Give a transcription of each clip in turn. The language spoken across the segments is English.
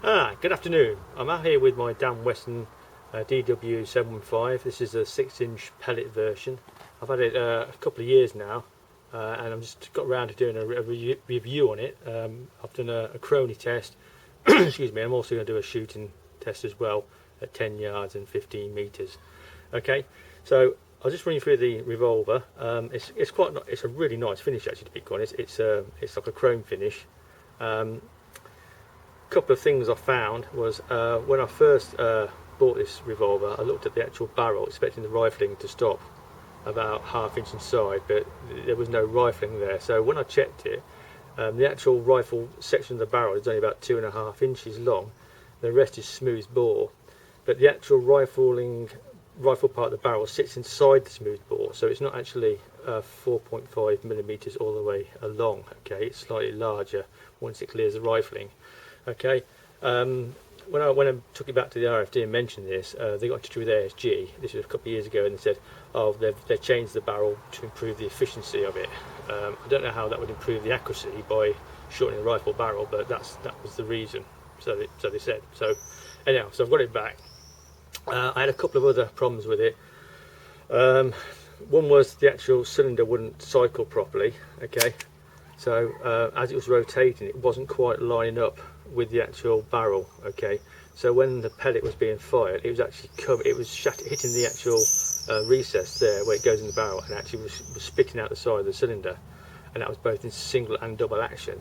Good afternoon. I'm out here with my Dan Wesson DW 715. This is a 6-inch pellet version. I've had it a couple of years now, and I've just got around to doing a review on it. I've done a chrony test. Excuse me. I'm also going to do a shooting test as well at 10 yards and 15 meters. Okay, so I'll just run you through the revolver. It's a really nice finish, actually, to be honest. It's like a chrome finish. Couple of things I found was when I first bought this revolver, I looked at the actual barrel expecting the rifling to stop about ½ inch inside, but there was no rifling there. So when I checked it, the actual rifle section of the barrel is only about 2.5 inches long. The rest is smooth bore, but the actual rifle part of the barrel sits inside the smooth bore, so it's not actually 4.5 millimeters all the way along. Okay, it's slightly larger once it clears the rifling. Okay, when I took it back to the RFD and mentioned this, they got in touch with ASG. This was a couple of years ago, and they said, "Oh, they've changed the barrel to improve the efficiency of it." I don't know how that would improve the accuracy by shortening the rifle barrel, but that was the reason. So they said. So anyhow, so I've got it back. I had a couple of other problems with it. One was the actual cylinder wouldn't cycle properly. Okay, so as it was rotating, it wasn't quite lining up with the actual barrel. Okay, so when the pellet was being fired, it was actually hitting the actual recess there where it goes in the barrel, and actually was spitting out the side of the cylinder, and that was both in single and double action.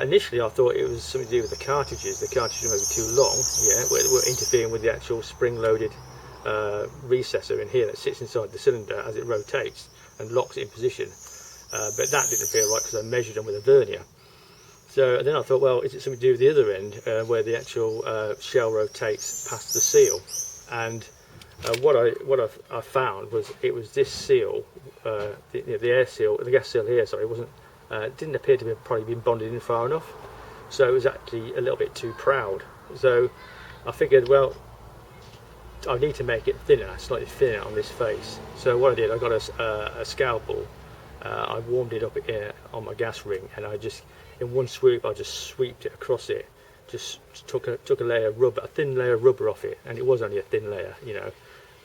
Initially I thought it was something to do with the cartridges. The cartridges were maybe too long, yeah, were interfering with the actual spring-loaded recessor in here that sits inside the cylinder as it rotates and locks it in position. But that didn't feel right because I measured them with a vernier. So then I thought, well, is it something to do with the other end where the actual shell rotates past the seal? And what I found was it was this seal, the air seal, the gas seal here. Sorry, it didn't appear to have probably been bonded in far enough. So it was actually a little bit too proud. So I figured, well, I need to make it thinner, slightly thinner on this face. So what I did, I got a scalpel. I warmed it up on my gas ring, and I just, in one swoop, I just sweeped it across it. Just took a layer of rubber, a thin layer of rubber off it, and it was only a thin layer, you know.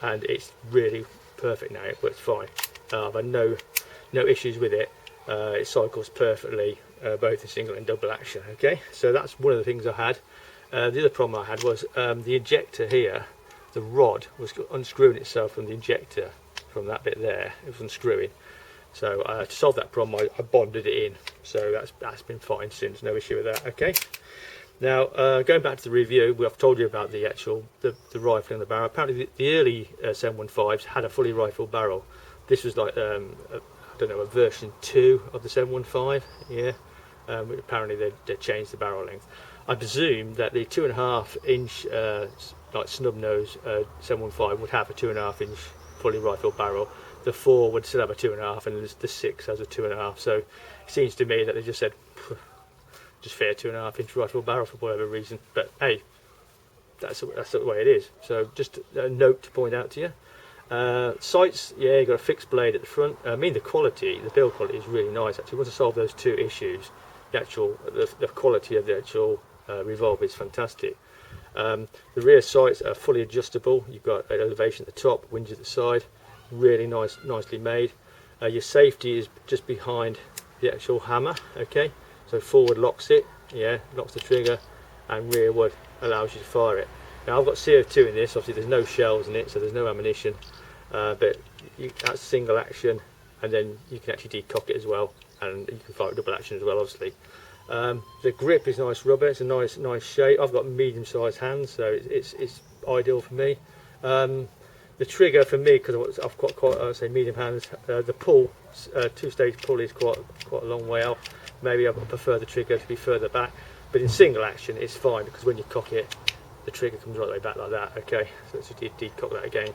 And it's really perfect now. It works fine. I've had no issues with it. It cycles perfectly, both in single and double action. Okay, so that's one of the things I had. The other problem I had was the injector here. The rod was unscrewing itself from the injector, from that bit there. It was unscrewing. So to solve that problem, I bonded it in. So that's been fine since, no issue with that. Okay. Now going back to the review, I've told you about the actual the rifling of the barrel. Apparently the early 715s had a fully rifled barrel. This was like I don't know, a version 2 of the 715. Yeah. Apparently they changed the barrel length. I presume that the 2.5 inch like snub nose 715 would have a 2.5 inch fully rifled barrel. The 4 would still have a 2.5, and the 6 has a 2.5. So it seems to me that they just said just fair 2.5 inch rifle barrel for whatever reason. But hey, that's the way it is. So just a note to point out to you. Sights, yeah, you got a fixed blade at the front. I mean, the build quality is really nice. Actually, once I solve those two issues, the quality of the actual revolver is fantastic. The rear sights are fully adjustable. You've got an elevation at the top, wings at the side. Really nicely made. Your safety is just behind the actual hammer. Okay, so forward locks it, yeah, locks the trigger, and rearward allows you to fire it. Now I've got CO2 in this. Obviously there's no shells in it, so there's no ammunition, but that's single action, and then you can actually decock it as well, and you can fire it double action as well, obviously. The grip is nice rubber. It's a nice shape. I've got medium-sized hands, so it's ideal for me. The trigger for me, because I've got quite say medium hands, the pull, two-stage pull is quite a long way off. Maybe I prefer the trigger to be further back, but in single action it's fine, because when you cock it, the trigger comes right the way back like that. Okay, so let's just decock that again.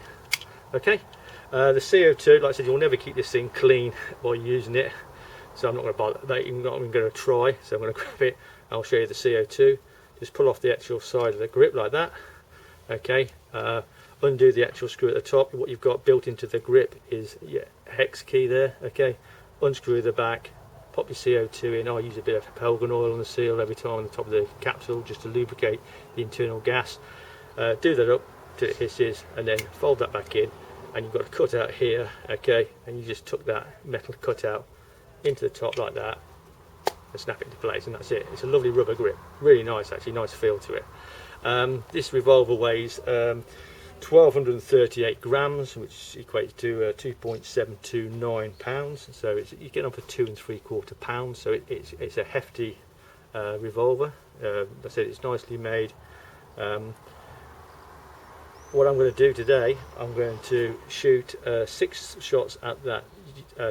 Okay, the CO2, like I said, you'll never keep this thing clean while you're using it, so I'm not going to bother that. I'm not even going to try. So I'm going to grab it. I'll show you the CO2. Just pull off the actual side of the grip like that. Okay. Undo the actual screw at the top. What you've got built into the grip is hex key there. Okay, unscrew the back, pop your CO2 in. I use a bit of pellet oil on the seal every time on the top of the capsule just to lubricate the internal gas. Do that up till it hisses, and then fold that back in, and you've got a cutout here, okay, and you just tuck that metal cutout into the top like that and snap it into place, and that's it. It's a lovely rubber grip, really nice actually, nice feel to it. This revolver weighs 1238 grams, which equates to 2.729 pounds, so you get on for 2 3/4 pounds, so it's a hefty revolver. I said it's nicely made. What I'm going to do today, I'm going to shoot 6 shots at that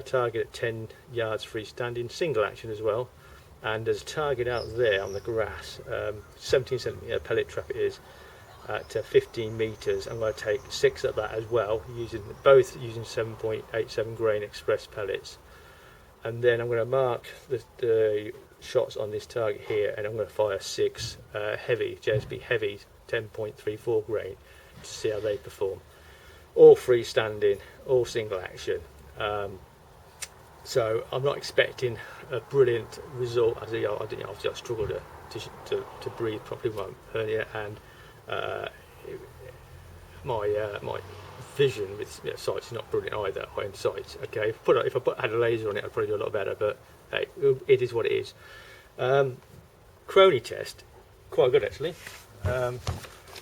target at 10 yards freestanding, single action as well, and there's a target out there on the grass, 17 centimetre pellet trap it is, at 15 metres. I'm going to take 6 at that as well, both using 7.87 grain express pellets, and then I'm going to mark the shots on this target here, and I'm going to fire 6 heavy JSB heavy 10.34 grain to see how they perform. All freestanding, all single action. So I'm not expecting a brilliant result, as obviously I struggle to breathe properly with my hernia, and my vision with sights is not brilliant either. I own sights. Okay, if I had a laser on it, I'd probably do a lot better. But hey, it is what it is. Chrony test, quite good actually.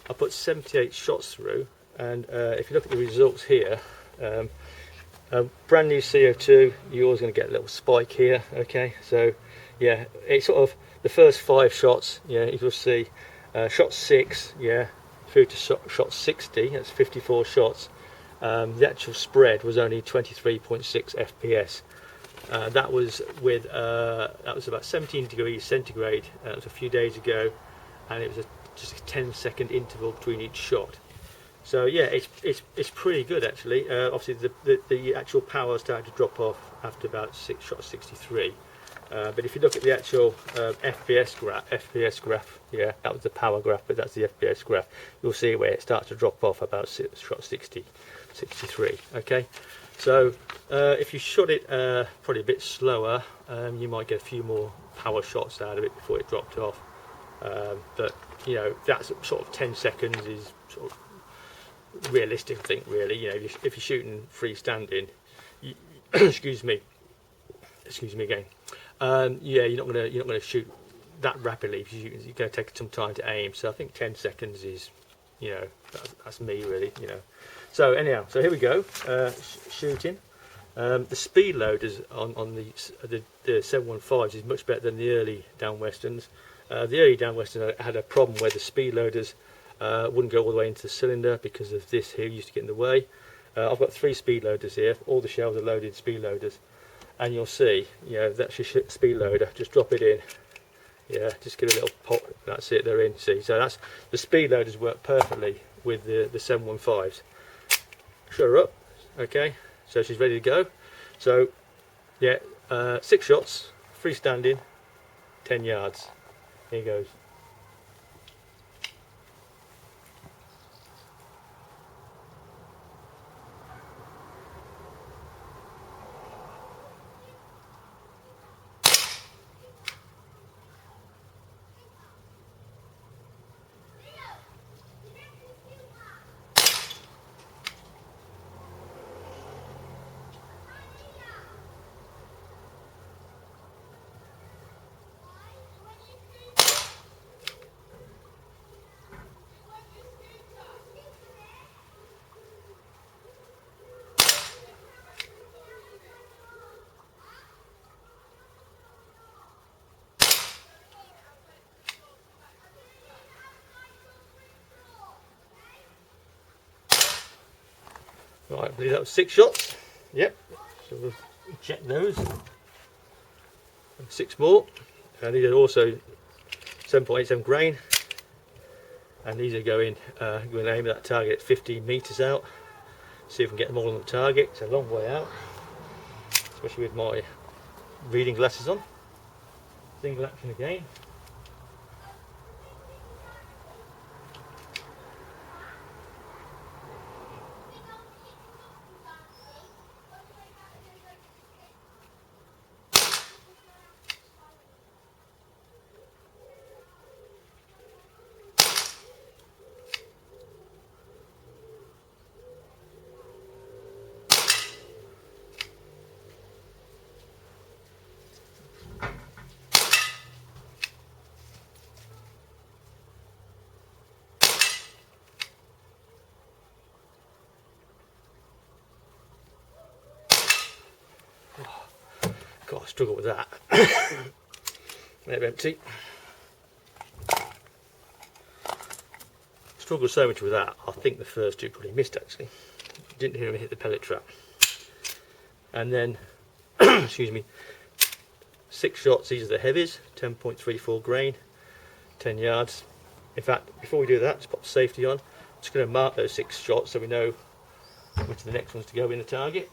I put 78 shots through, and if you look at the results here, brand new CO2, you're always going to get a little spike here. Okay, so yeah, it's sort of the first 5 shots. Yeah, you will see shot 6. Yeah, through to shot 60. That's 54 shots. The actual spread was only 23.6 FPS. That was about 17 degrees centigrade. That was a few days ago, and it was just a 10-second interval between each shot. So yeah, it's pretty good actually. Obviously the actual power started to drop off after about shot 63. But if you look at the actual FPS graph, yeah, that was the power graph, but that's the FPS graph. You'll see where it starts to drop off about shot 63. Okay, so if you shot it probably a bit slower, you might get a few more power shots out of it before it dropped off. But you know, that's sort of 10 seconds is sort of realistic, I think. Really, you know, if you're shooting freestanding, excuse me again. Yeah, you're not gonna shoot that rapidly. You're going to take some time to aim. So I think 10 seconds is, you know, that's me really. You know. So anyhow, so here we go, shooting. The speed loaders on the 715s is much better than the early Dan Wessons. The early Dan Wesson had a problem where the speed loaders wouldn't go all the way into the cylinder because of this here used to get in the way. I've got 3 speed loaders here. All the shells are loaded speed loaders, and you'll see, you know, that's your speed loader. Just drop it in. Yeah, just give it a little pop. That's it. They're in. See, so that's the speed loaders work perfectly with the 715s. Shut her up. Okay, so she's ready to go. So yeah, 6 shots, freestanding, 10 yards. Here goes. Right, I believe that was 6 shots. Yep. So we'll check those. 6 more. And these are also 7.87 grain. And these are going to aim at that target 15 metres out. See if we can get them all on the target. It's a long way out, especially with my reading glasses on. Single action again. struggle with that. They're empty. Struggled so much with that, I think the first two probably missed actually. Didn't hear him hit the pellet trap. And then, excuse me, 6 shots, these are the heavies, 10.34 grain, 10 yards. In fact, before we do that, let's pop the safety on. I'm just going to mark those 6 shots so we know which are the next ones to go in the target.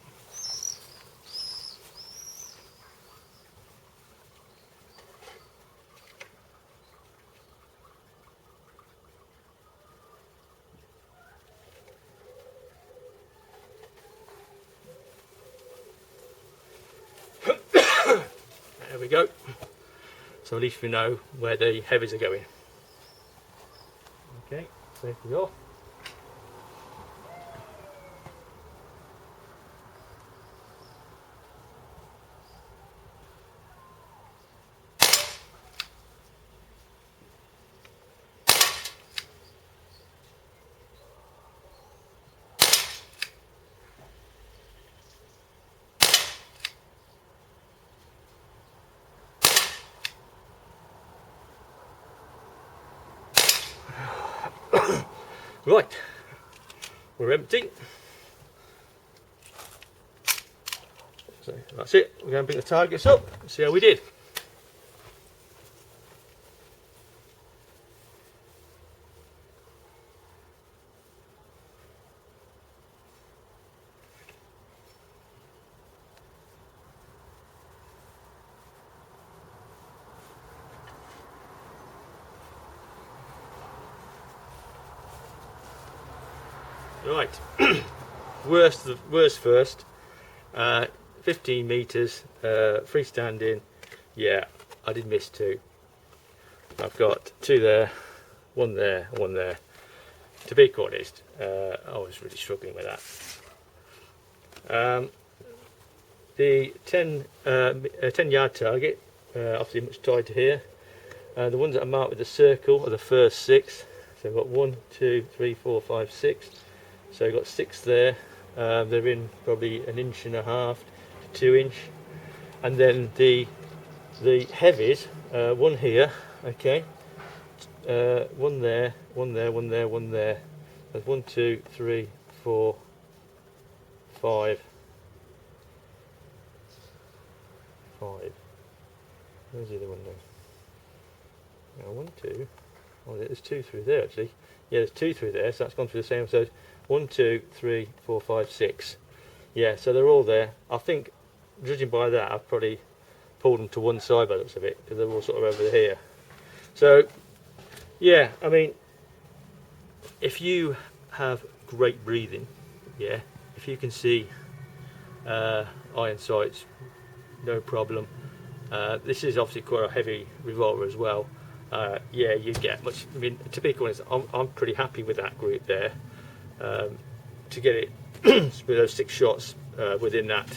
There we go. So at least we know where the heavies are going. Okay, safety off. Right, we're empty. So that's it. We're going to bring the targets up and see how we did. Right, worst first, 15 metres, freestanding. Yeah, I did miss 2. I've got 2 there, 1 there, 1 there. To be quite honest, I was really struggling with that. The 10 yard target, obviously much tighter here. The ones that are marked with the circle are the first 6. So I've got 1, 2, 3, 4, 5, 6. So I've got 6 there. They're in probably 1.5 inches to 2 inch. And then the heavies, 1 here, okay. 1 there, 1 there, 1 there, 1 there. There's 1, 2, 3, 4, 5. 5. Where's the other one then? Now 1, 2. Oh, there's 2 through there actually. Yeah, there's 2 through there, so that's gone through the same. So 1, 2, 3, 4, 5, 6. Yeah, so they're all there. I think, judging by that, I've probably pulled them to one side by the looks of it, because they're all sort of over here. So, yeah, I mean, if you have great breathing, yeah, if you can see iron sights, no problem. This is obviously quite a heavy revolver as well. Yeah, you get much. I mean, to be honest, I'm pretty happy with that group there. To get it with those 6 shots within that.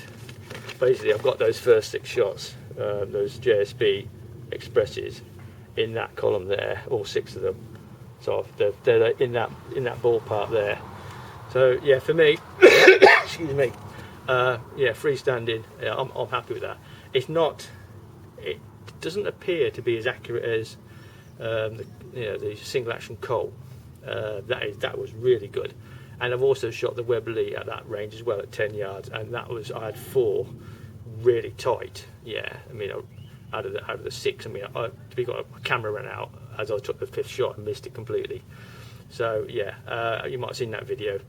Basically, I've got those first 6 shots, those JSB Expresses, in that column there, all 6 of them. So they're in that ballpark there. So yeah, for me, excuse me, yeah, freestanding, yeah, I'm happy with that. It's not. It doesn't appear to be as accurate as the single action Colt. That was really good. And I've also shot the Webley at that range as well at 10 yards, and that was, I had 4 really tight. Yeah, I mean, out of the 6, I mean, my camera ran out as I took the 5th shot and missed it completely. So yeah, you might have seen that video.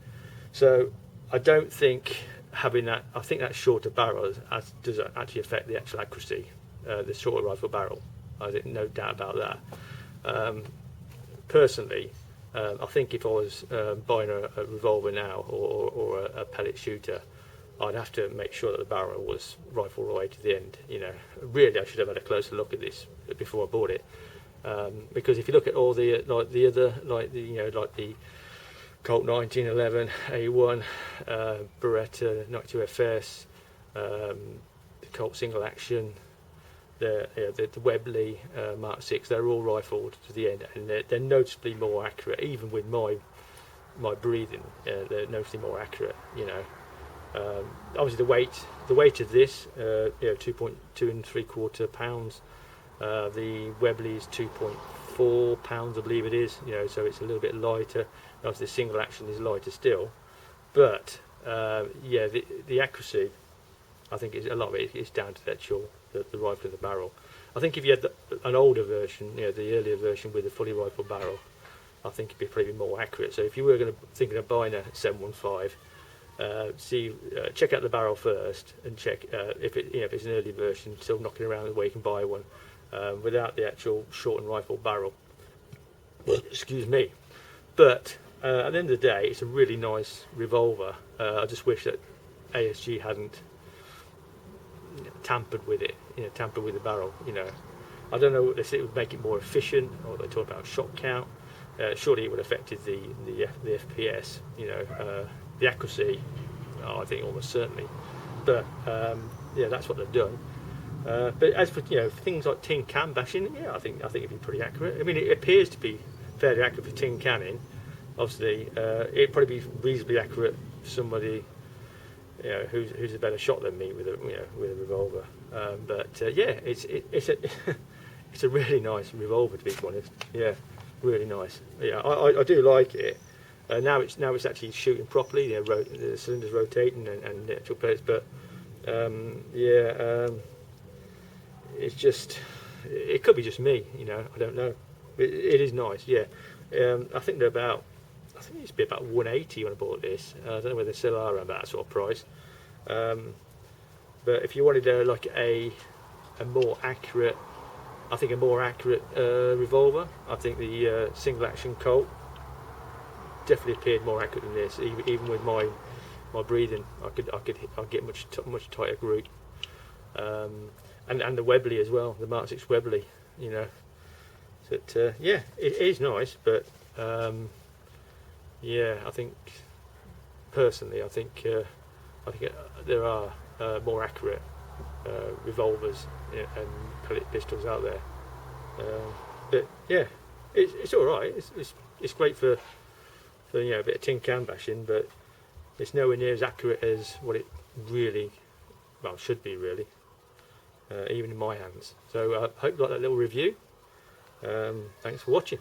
So I don't think having that, I think that shorter barrel does actually affect the actual accuracy, the shorter rifle barrel. I think no doubt about that. Personally, I think if I was buying a revolver now or a pellet shooter, I'd have to make sure that the barrel was rifle all the way to the end. You know, really, I should have had a closer look at this before I bought it, because if you look at all the the Colt 1911 A1, Beretta 92 FS, the Colt single action, the Webley Mark 6, they're all rifled to the end, and they're noticeably more accurate. Even with my breathing, they're noticeably more accurate. You know, Obviously the weight of this, 2.2 3/4 pounds. The Webley is 2.4 pounds, I believe it is. So it's a little bit lighter. Obviously the single action is lighter still, but yeah, the accuracy, I think a lot of it is down to the rifle of the barrel. I think if you had an older version, the earlier version with a fully rifled barrel, I think it'd be probably more accurate. So if you were thinking of buying a 715, check out the barrel first and check if it's an early version, still knocking around where you can buy one without the actual shortened rifle barrel. Excuse me. But at the end of the day, it's a really nice revolver. I just wish that ASG hadn't tampered with it, tampered with the barrel. I don't know. They said it would make it more efficient, or they talk about shot count. Surely it would have affected the FPS. The accuracy, I think almost certainly. But yeah, that's what they've done. But as for things like tin can bashing, yeah, I think it'd be pretty accurate. I mean, it appears to be fairly accurate for tin canning. Obviously, it'd probably be reasonably accurate for somebody who's a better shot than me with a revolver. But yeah, it's it's a really nice revolver, to be honest. Yeah, really nice. Yeah, I do like it. Now it's actually shooting properly. The cylinder's rotating and the actual pellets. But it's just, it could be just me. I don't know. It is nice. Yeah, I think it used to be about 180 when I bought this. I don't know whether they still are around that sort of price. But if you wanted a more accurate, I think a more accurate revolver, I think the single action Colt definitely appeared more accurate than this. Even with my breathing, I'd get much tighter group. And the Webley as well, the Mark 6 Webley. So yeah, it is nice, but yeah, I think personally, I think there are more accurate revolvers and pellet pistols out there. But yeah, it's all right. It's great for a bit of tin can bashing, but it's nowhere near as accurate as what it really, should be really, even in my hands. So I hope you like that little review. Thanks for watching.